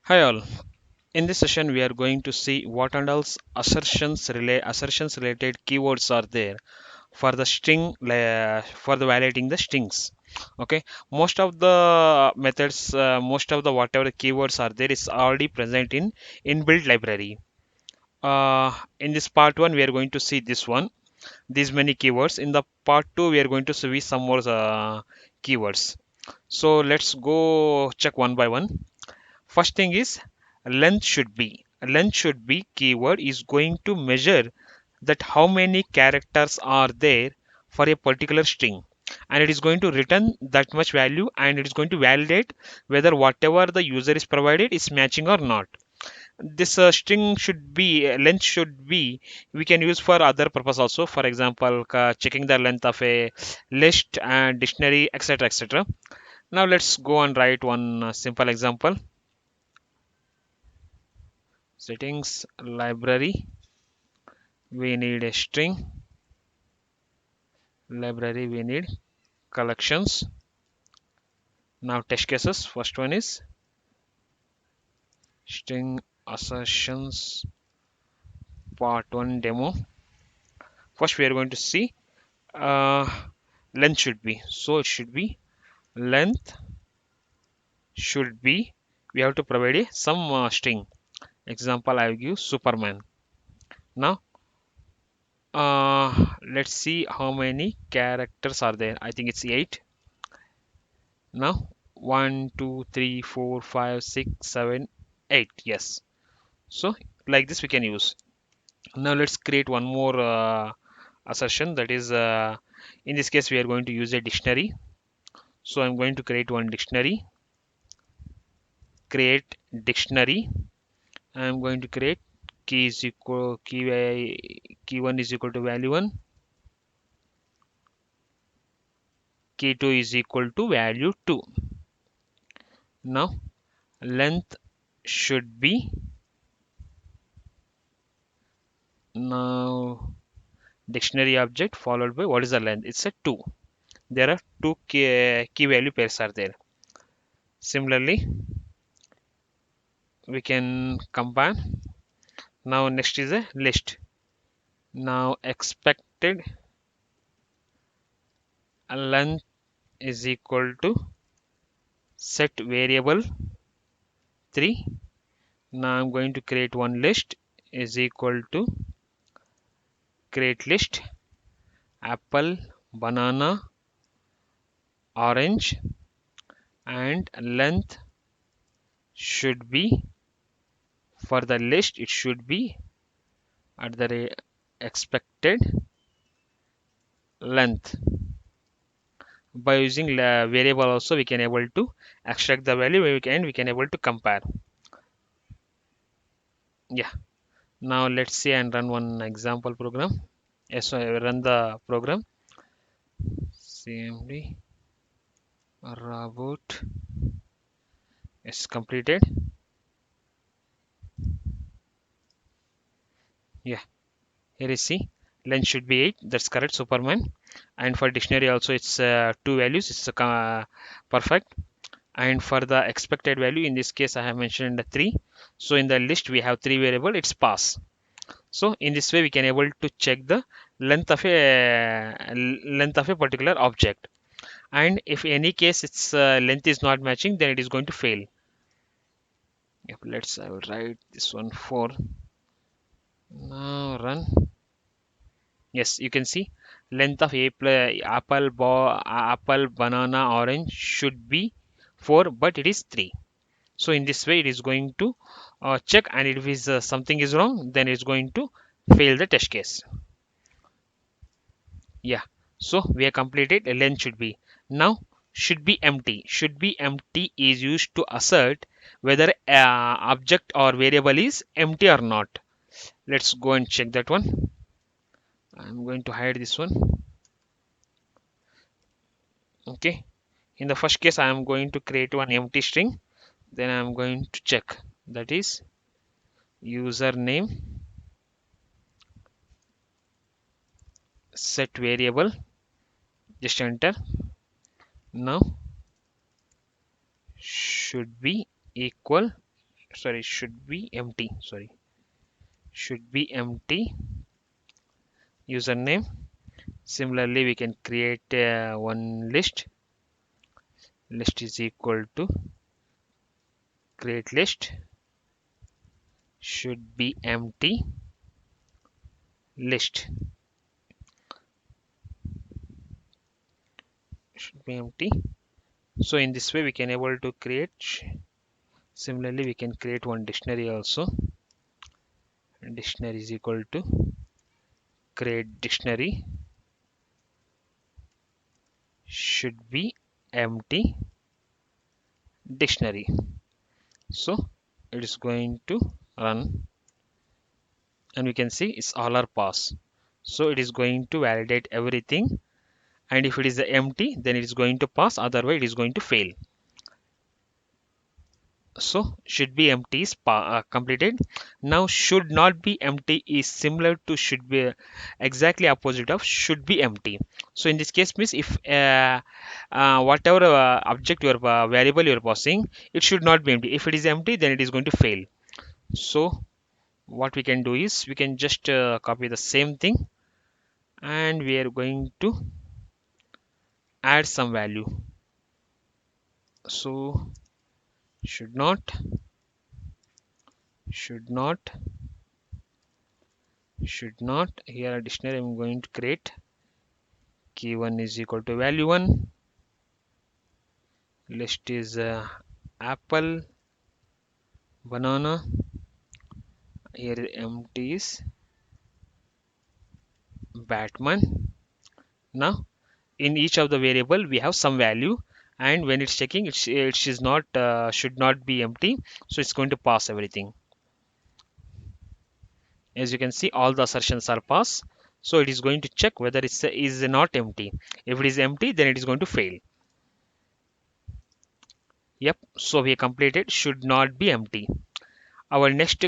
Hi all. In this session, we are going to see what and else assertions related keywords are there for the for the validating the strings. Okay, most of the methods, most of the whatever the keywords are there is already present in inbuilt library. In this part one, we are going to see this one, these many keywords. In the part two, we are going to see some more keywords. So let's go check one by one. First thing is length should be. Length should be keyword is going to measure that how many characters are there for a particular string, and it is going to return that much value, and it is going to validate whether whatever the user is provided is matching or not. This string should be length should be we can use for other purpose also, for example checking the length of a list and dictionary, etc, etc. Now let's go and write one simple example. Settings, library, we need a string. Library, we need collections. Now test cases. First one is string assertions part 1 demo. First we are going to see uh, length should be, so it should be length should be, we have to provide some string. Example, I will give Superman. Now let's see how many characters are there. I think it's 8. Now 1 2 3 4 5 6 7 8. Yes, so like this we can use. Now let's create one more assertion, that is in this case we are going to use a dictionary. So I'm going to create one dictionary. Create dictionary. I'm going to create key is equal key 1 is equal to value 1, key 2 is equal to value 2. Now length should be, now dictionary object followed by what is the length, it's a 2. There are two key value pairs are there. Similarly we can combine. Now next is a list. Now expected length is equal to set variable 3. Now I'm going to create one list is equal to create list apple, banana, orange, and length should be, for the list it should be at the expected length. By using variable also we can able to extract the value, we can able to compare. Yeah, now let's see and run one example program. Yes, so I will run the program. cmd robot is completed. Yeah, here is see length should be 8, that's correct, Superman. And for dictionary also it's two values, it's perfect. And for the expected value, in this case I have mentioned 3. So in the list we have 3 variable, it's pass. So in this way we can able to check the length of a particular object. And if any case its length is not matching, then it is going to fail. Yep, let's I will write this one for now run. Yes, you can see length of apple, banana, orange should be 4, but it is 3. So in this way it is going to check, and if is something is wrong, then it's going to fail the test case. Yeah, so we have completed. Length should be. Now should be empty. Should be empty is used to assert whether object or variable is empty or not. Let's go and check that one. I'm going to hide this one. Okay, in the first case I am going to create one empty string. Then I am going to check, that is username set variable, just enter. Now should be equal sorry, should be empty, sorry, should be empty username. Similarly, we can create one list. List is equal to create list, should be empty list, should be empty. So in this way we can able to create. Similarly, we can create one dictionary also. Dictionary is equal to create dictionary, should be empty dictionary. So it is going to run, and we can see it's all are pass. So it is going to validate everything, and if it is empty, then it is going to pass, otherwise it is going to fail. So should be empty is completed. Now should not be empty is similar to should be, exactly opposite of should be empty. So in this case means if whatever object your variable you are passing, it should not be empty. If it is empty, then it is going to fail. So what we can do is we can just copy the same thing, and we are going to add some value. So should not, should not, should not, here a dictionary I'm going to create. Key 1 is equal to value 1. List is apple, banana. Here empty is Batman. Now in each of the variable we have some value, and when it's checking, it is not should not be empty, so it's going to pass everything. As you can see, all the assertions are pass, so it is going to check whether it's is not empty. If it is empty, then it is going to fail. Yep, so we completed should not be empty. Our next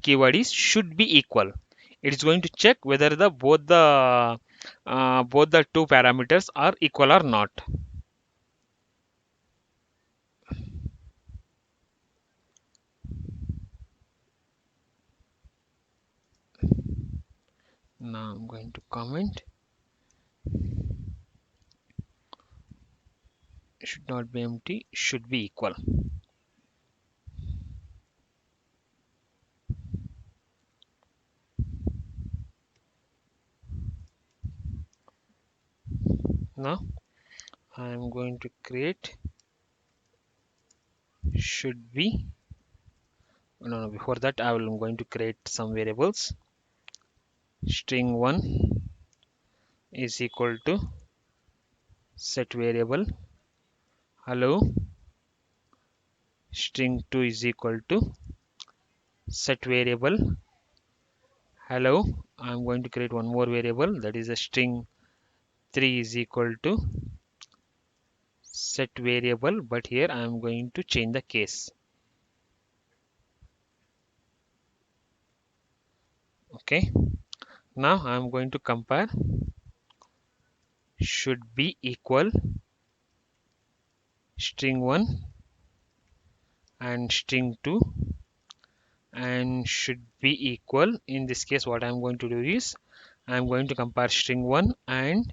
keyword is should be equal. It is going to check whether the both the two parameters are equal or not. Now I'm going to comment should not be empty, should be equal. Now I'm going to create should be, no, before that I'm going to create some variables. String 1 is equal to set variable hello. String 2 is equal to set variable hello. I'm going to create one more variable, that is a string 3 is equal to set variable, but here I am going to change the case. Okay, now I am going to compare should be equal string 1 and string 2 and should be equal. In this case, what I am going to do is I am going to compare string 1 and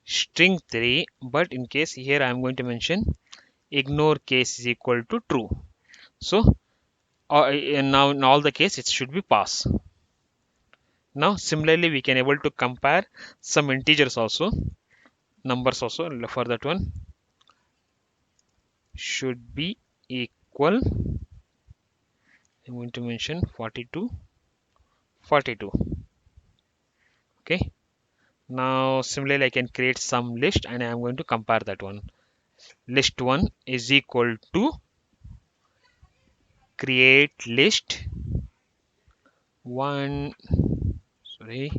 string 3, but in case here I am going to mention ignore case is equal to true. So now in all the case it should be pass. Now similarly we can able to compare some integers also, numbers also. For that one, should be equal, I'm going to mention 42, 42. Okay, now similarly I can create some list and I'm going to compare that one. List 1 is equal to create list 1, sorry,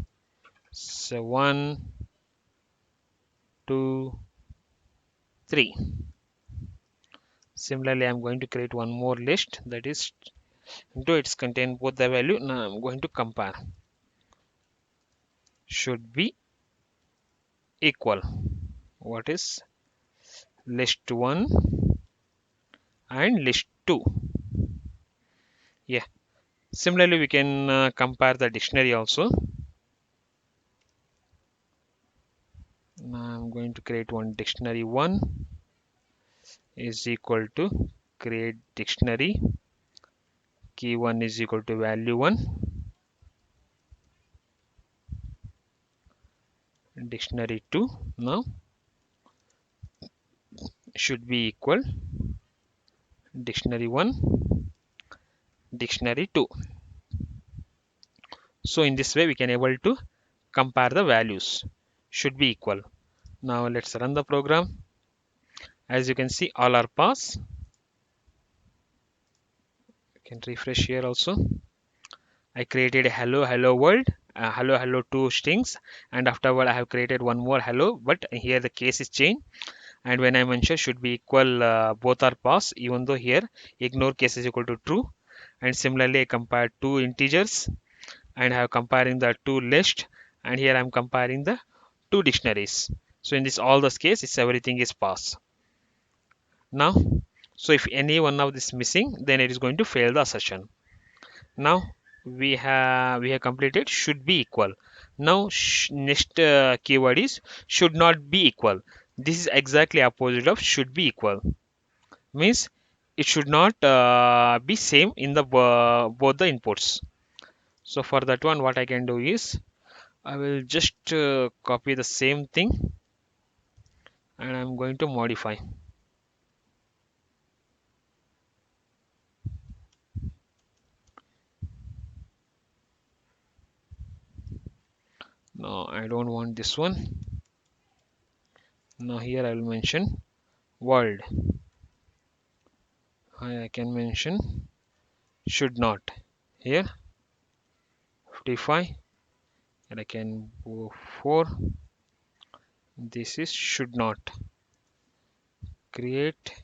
so 1 2 3. Similarly I'm going to create one more list, that is into its contain both the value. Now I'm going to compare should be equal, what is list 1 and list 2. Yeah. Similarly, we can compare the dictionary also. Now I'm going to create one dictionary 1 is equal to create dictionary key 1 is equal to value 1 dictionary 2 now should be equal dictionary 1 dictionary 2. So in this way we can able to compare the values should be equal. Now let's run the program. As you can see all are pass. You can refresh here also. I created a hello world, hello two strings, and afterward I have created one more hello, but here the case is changed. And when I mention should be equal, both are pass, even though here ignore case is equal to true. And similarly, I compared two integers and I have comparing the two list, and here I am comparing the two dictionaries. So in this all this case, it's everything is pass. Now, so if any one of this missing, then it is going to fail the assertion. Now we have completed should be equal. Now next keyword is should not be equal. This is exactly opposite of should be equal. Means it should not be same in the both the inputs. So for that one, what I can do is I will just copy the same thing and I'm going to modify. No, I don't want this one. Now here I will mention world. I can mention should not. Here 55 and I can go 4. This is should not. Create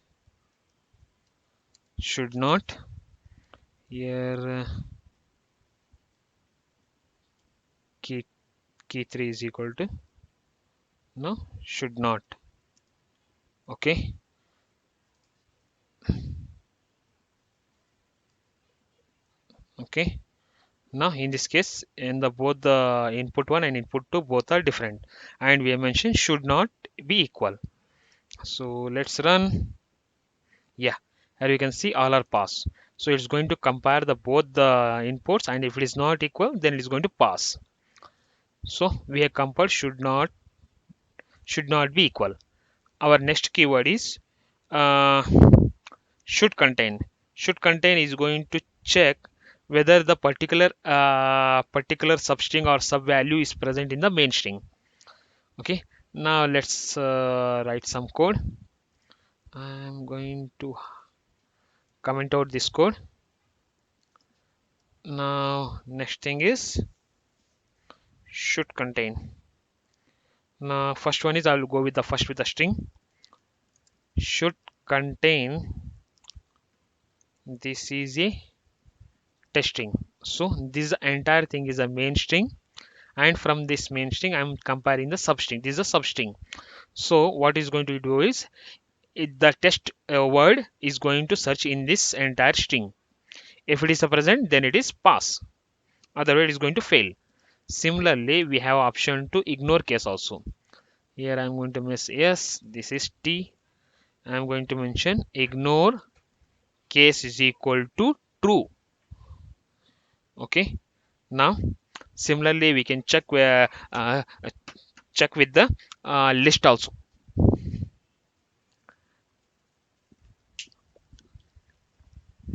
should not. Here key key 3 is equal to no should not. Okay. Okay. Now in this case, in the both the input 1 and input 2 both are different, and we have mentioned should not be equal. So let's run. Yeah, here you can see all are pass. So it's going to compare the both the inputs, and if it is not equal, then it is going to pass. So we have compared should not be equal. Our next keyword is uh, should contain. Should contain is going to check whether the particular substring or sub value is present in the main string. Okay, now let's write some code. I'm going to comment out this code. Now next thing is should contain. Now first one is I will go with the first with the string should contain. This is a testing. So this entire thing is a main string, and from this main string I'm comparing the substring. This is a substring. So what is going to do is the test word is going to search in this entire string. If it is a present, then it is pass. Otherwise, it is going to fail. Similarly, we have option to ignore case also. Here I'm going to miss yes. This is T. I'm going to mention ignore case is equal to true. Okay. Now, similarly, we can check with the list also.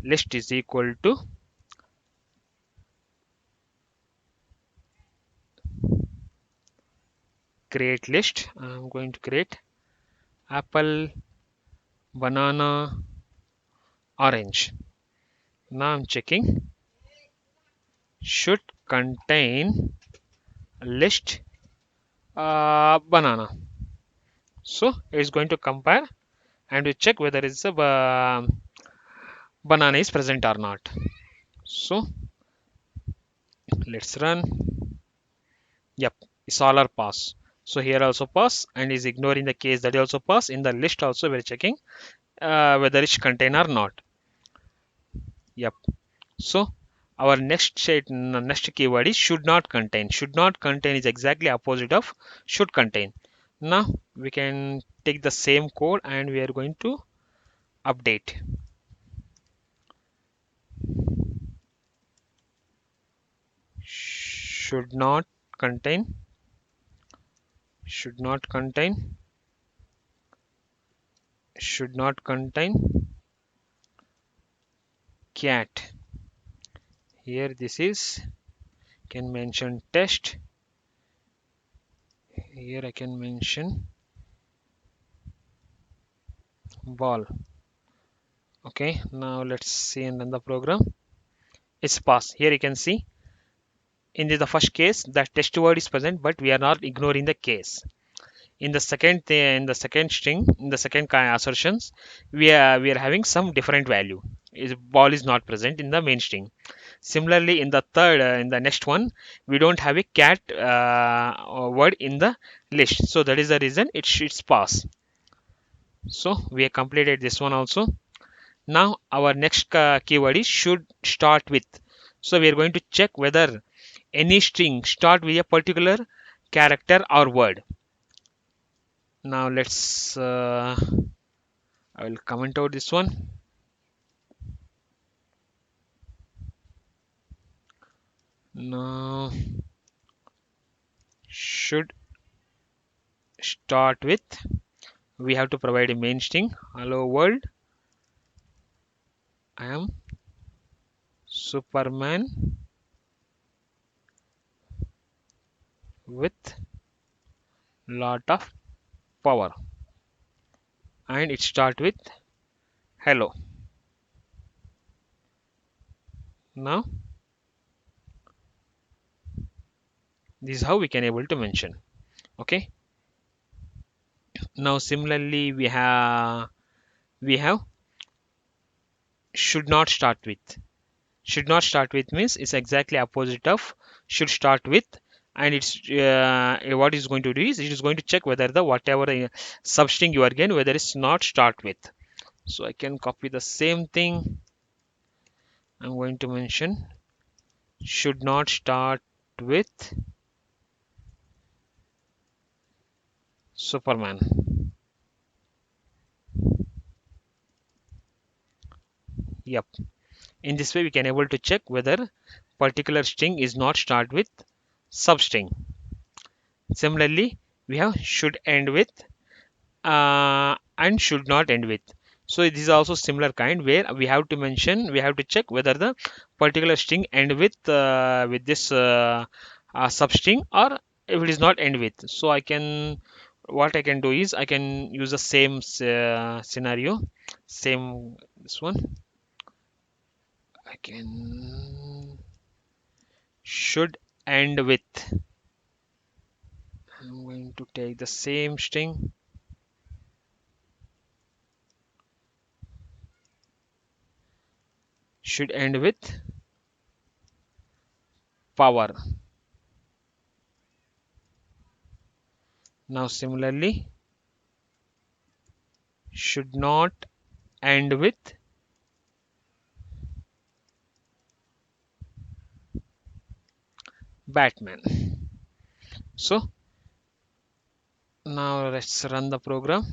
List is equal to create list. I'm going to create apple, banana, orange. Now I'm checking should contain list banana. So it's going to compare and we check whether it's a banana is present or not. So let's run. Yep, it's all are pass. So here also pass and is ignoring the case that also pass. In the list also we're checking whether it's contain or not. Yep. So our next keyword is should not contain. Should not contain is exactly opposite of should contain. Now we can take the same code and we are going to update. Should not contain, should not contain, should not contain cat. Here this is, can mention test. Here I can mention ball. Okay, now let's see in the program. It's pass. Here you can see in the first case the test word is present, but we are not ignoring the case. In the second string, in the second assertions, we are having some different value. Ball is not present in the main string. Similarly, in the third, in the next one, we don't have a cat word in the list. So that is the reason it's pass. So we have completed this one also. Now our next keyword is should start with. So we are going to check whether any string start with a particular character or word. Now let's I will comment out this one. Now should start with, we have to provide a main string. Hello world, I am Superman with lot of power, and it start with hello. Now this is how we can able to mention. Okay, now similarly we have should not start with. Should not start with means it's exactly opposite of should start with, and it's what is going to do is it is going to check whether the whatever substring you are getting, whether it's not start with. So I can copy the same thing. I'm going to mention should not start with Superman. Yep, in this way we can able to check whether particular string is not start with substring. Similarly, we have should end with and should not end with. So this is also similar kind where we have to mention, we have to check whether the particular string end with this substring, or if it is not end with. So I can, what I can do is I can use the same scenario, same this one. I can should end with. I'm going to take the same string. Should end with power. Now similarly, should not end with Batman. So now let's run the program.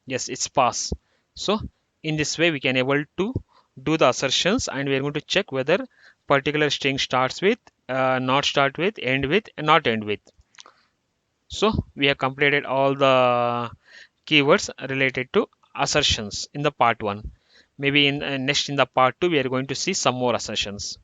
Yes, it's pass. So in this way we can able to do the assertions, and we are going to check whether particular string starts with, not start with, end with, and not end with. So we have completed all the keywords related to assertions in the part 1. Maybe in next in the part 2 we are going to see some more assertions.